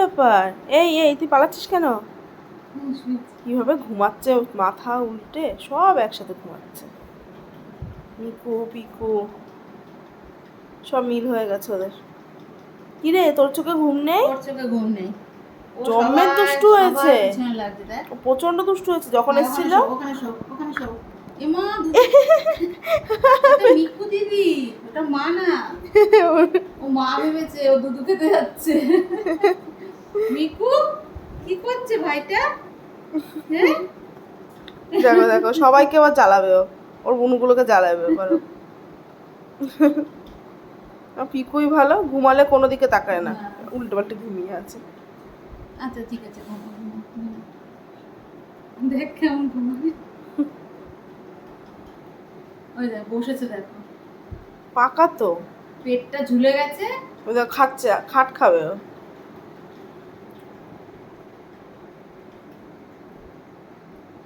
ব্যাপার? এই এই তুই পালাচ্ছিস কেন? কিভাবে ঘুমাচ্ছে, মাথা উল্টে সব একসাথে ঘুমাচ্ছে। মিকু পিকু সব মিল হয়ে গেছে ওদের। কি রে, তোর চোখে ঘুম নেই? ওর চোখে ঘুম নেই। জম্মের দুষ্টু হয়েছে। পিছনে লাগছে দেখ। ও প্রচন্ড দুষ্টু হয়েছে যখন এসেছিল। ওখানে শো, ওখানে শো। এমা মিকু দিদি, ওটা মা না। ও মা ভেবেছে ও দুধু খেতে যাচ্ছে। মিকু কি করছে ভাইটা? হ্যাঁ দেখো দেখো সবাইকে আবার জ্বালাবে ও, ওর বুনুগুলোকে জ্বালাবে এবার ও। আর পিকুই ভালো, ঘুমালে কোনো দিকে তাকায় না, উল্টো পাল্টে ঘুমিয়ে আছে। আচ্ছা ঠিক আছে, দেখ কেমন ঘুমাবে। ওই দেখ বসেছে, দেখো পাকা তো, পেটটা ঝুলে গেছে। ওই দেখ খাচ্ছে, খাট খাবে ও।